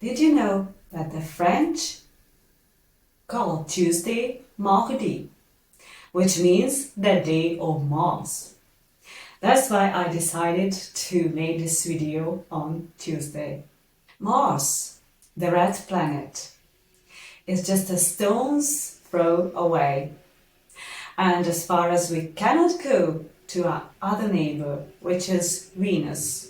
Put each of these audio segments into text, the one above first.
Did you know that the French call Tuesday Mardi, which means the day of Mars? That's why I decided to make this video on Tuesday. Mars, the red planet, is just a stone's throw away. And as far as we cannot go to our other neighbor, which is Venus.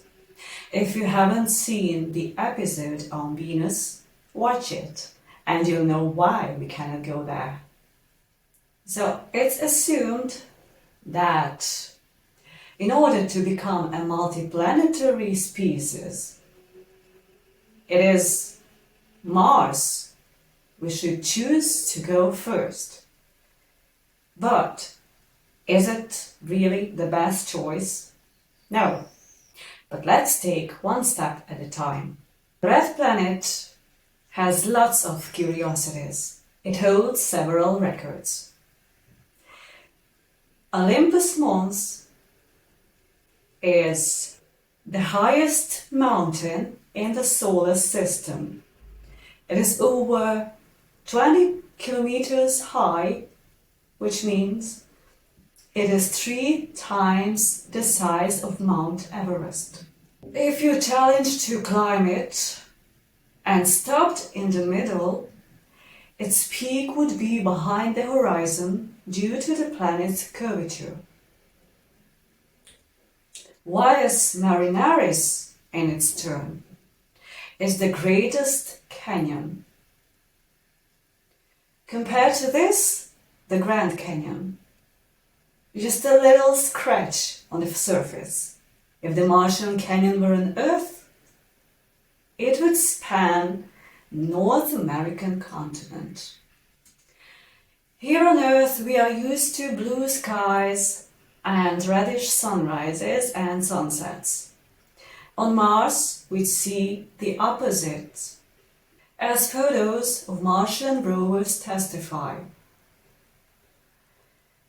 If you haven't seen the episode on Venus, watch it and you'll know why we cannot go there. So it's assumed that in order to become a multiplanetary species, it is Mars we should choose to go first. But is it really the best choice? No. But let's take one step at a time. The red planet has lots of curiosities. It holds several records. Olympus Mons is the highest mountain in the solar system. It is over 20 kilometers high, which means it is 3 times the size of Mount Everest. If you challenged to climb it and stopped in the middle, its peak would be behind the horizon due to the planet's curvature. Valles Marineris, in its turn, is the greatest canyon. Compared to this, the Grand Canyon, just a little scratch on the surface. If the Martian Canyon were on Earth, it would span North American continent. Here on Earth we are used to blue skies and reddish sunrises and sunsets. On Mars we see the opposite, as photos of Martian rovers testify.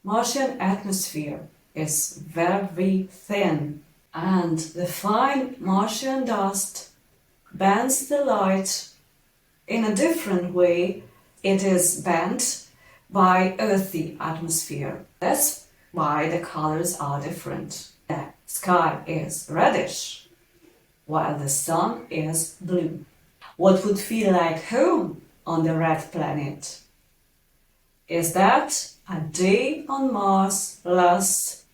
Martian atmosphere is very thin, and the fine Martian dust bends the light in a different way it is bent by Earthly atmosphere. That's why the colors are different. The sky is reddish, while the sun is blue. What would feel like home on the red planet is that a day on Mars lasts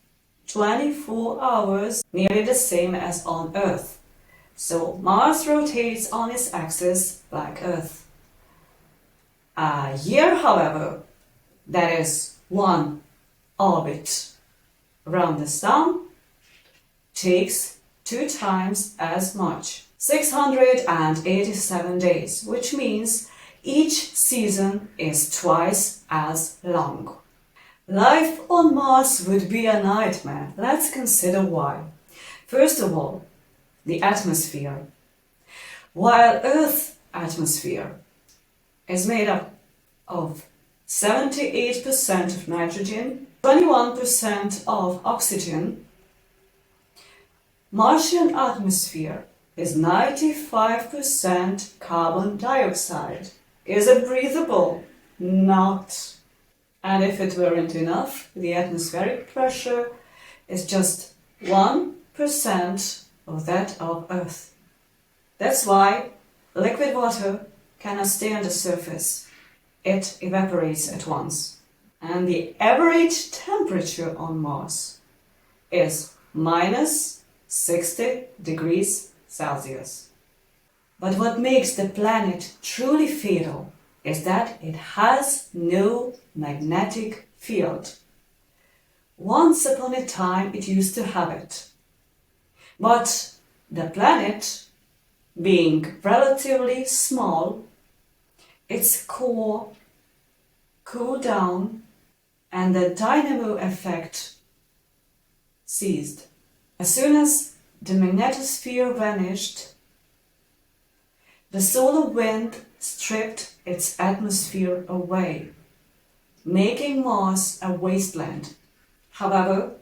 24 hours, nearly the same as on Earth. So Mars rotates on its axis like Earth. A year, however, that is one orbit around the Sun, takes 2 times as much, 687 days, which means each season is twice as long. Life on Mars would be a nightmare. Let's consider why. First of all, the atmosphere. While Earth's atmosphere is made up of 78% of nitrogen, 21% of oxygen, Martian atmosphere is 95% carbon dioxide. Is it breathable? Not. And if it weren't enough, the atmospheric pressure is just 1% of that of Earth. That's why liquid water cannot stay on the surface. It evaporates at once. And the average temperature on Mars is minus 60 degrees Celsius. But what makes the planet truly fatal is that it has no magnetic field. Once upon a time it used to have it. But the planet, being relatively small, its core cooled down and the dynamo effect ceased. As soon as the magnetosphere vanished, the solar wind stripped its atmosphere away, making Mars a wasteland. However,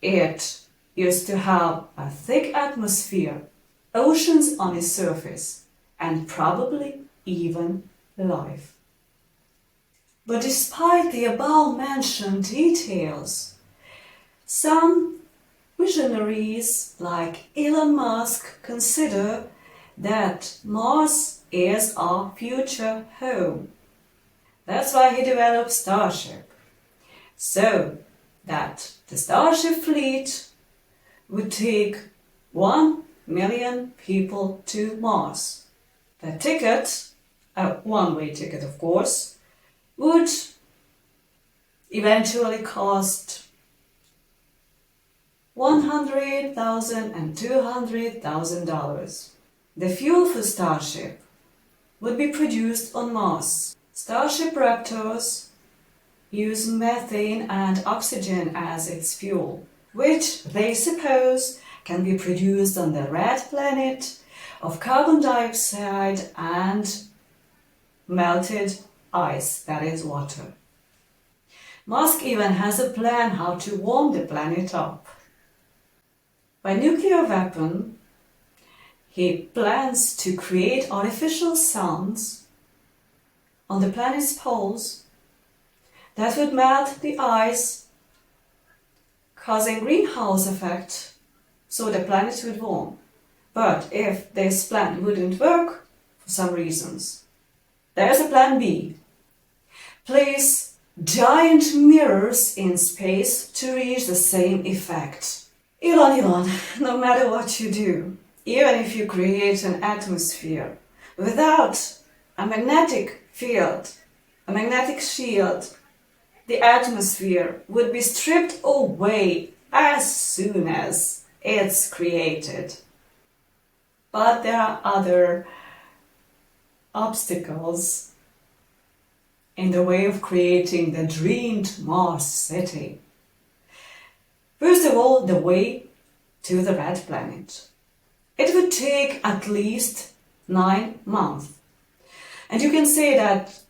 it used to have a thick atmosphere, oceans on its surface, and probably even life. But despite the above-mentioned details, some visionaries like Elon Musk consider that Mars is our future home. That's why he developed Starship, so that the Starship fleet would take 1 million people to Mars. The ticket, a one-way ticket of course, would eventually cost $100,000 and $200,000. The fuel for Starship would be produced on Mars. Starship Raptors use methane and oxygen as its fuel, which they suppose can be produced on the red planet of carbon dioxide and melted ice, that is water. Musk even has a plan how to warm the planet up. By nuclear weapon, he plans to create artificial suns on the planet's poles that would melt the ice, causing greenhouse effect, so the planet would warm. But if this plan wouldn't work for some reasons, there's a plan B. Place giant mirrors in space to reach the same effect. Elon, no matter what you do, even if you create an atmosphere without a magnetic field, a magnetic shield, the atmosphere would be stripped away as soon as it's created. But there are other obstacles in the way of creating the dreamed Mars city. First of all, the way to the red planet. It would take at least 9 months. And you can say that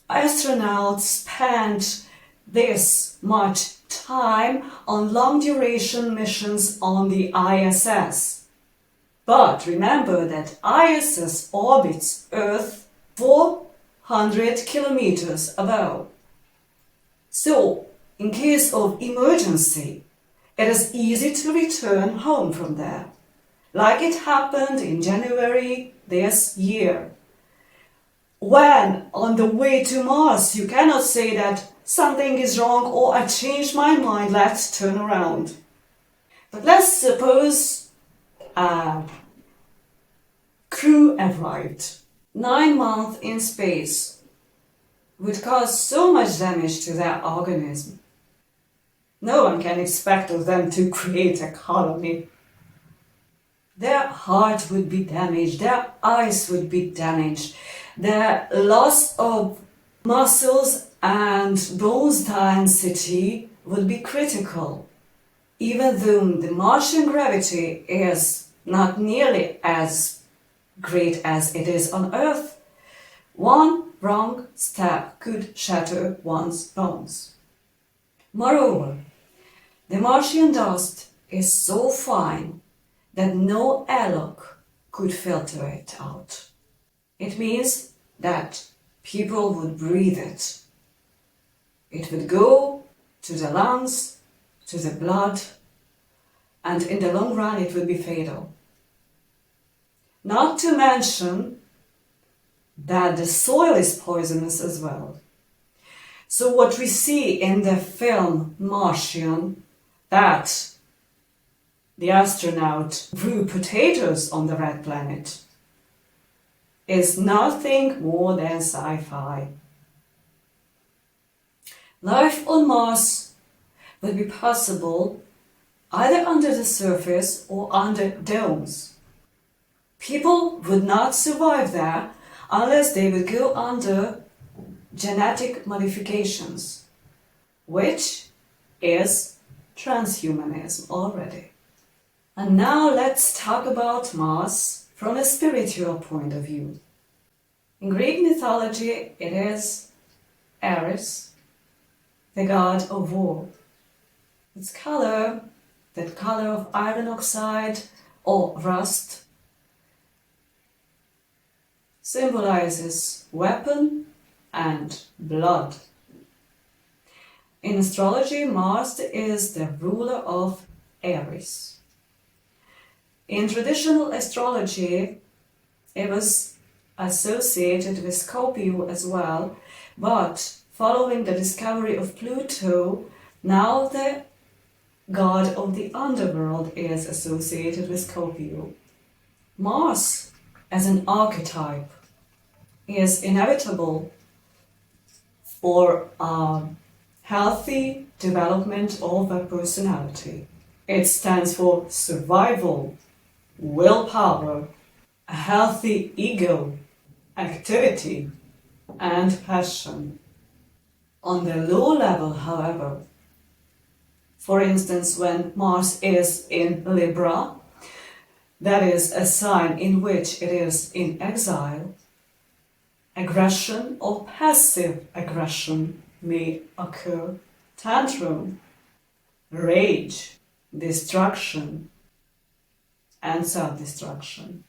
astronauts spend this much time on long-duration missions on the ISS. But remember that ISS orbits Earth 400 kilometers above. So, in case of emergency, it is easy to return home from there, like it happened in January this year. When on the way to Mars, you cannot say that something is wrong or I changed my mind, let's turn around. But let's suppose a crew arrived. 9 months in space would cause so much damage to their organism. No one can expect of them to create a colony. Their heart would be damaged, their eyes would be damaged, their loss of muscles and bones density would be critical. Even though the Martian gravity is not nearly as great as it is on Earth, one wrong step could shatter one's bones. Moreover, the Martian dust is so fine that no airlock could filter it out. It means that people would breathe it. It would go to the lungs, to the blood, and in the long run it would be fatal. Not to mention that the soil is poisonous as well. So what we see in the film Martian, that the astronaut grew potatoes on the red planet, is nothing more than sci-fi. Life on Mars would be possible either under the surface or under domes. People would not survive there unless they would go under genetic modifications, which is transhumanism already. And now let's talk about Mars from a spiritual point of view. In Greek mythology, it is Ares, the god of war. Its color, that color of iron oxide or rust, symbolizes weapon and blood. In astrology, Mars is the ruler of Aries. In traditional astrology, it was associated with Scorpio as well, but following the discovery of Pluto, now the god of the underworld is associated with Scorpio. Mars, as an archetype, is inevitable for a healthy development of a personality. It stands for survival, willpower, a healthy ego, activity, and passion. On the low level, however, for instance, when Mars is in Libra, that is a sign in which it is in exile, aggression or passive aggression may occur, tantrum, rage, destruction, and self-destruction.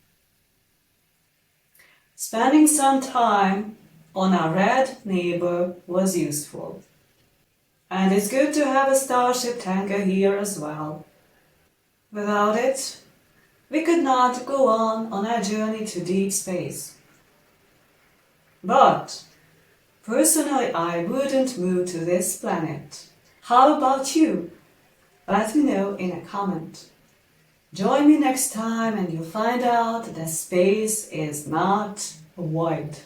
Spending some time on a red neighbor was useful. And it's good to have a starship tanker here as well. Without it, we could not go on our journey to deep space. But personally, I wouldn't move to this planet. How about you? Let me know in a comment. Join me next time and you'll find out that space is not a void.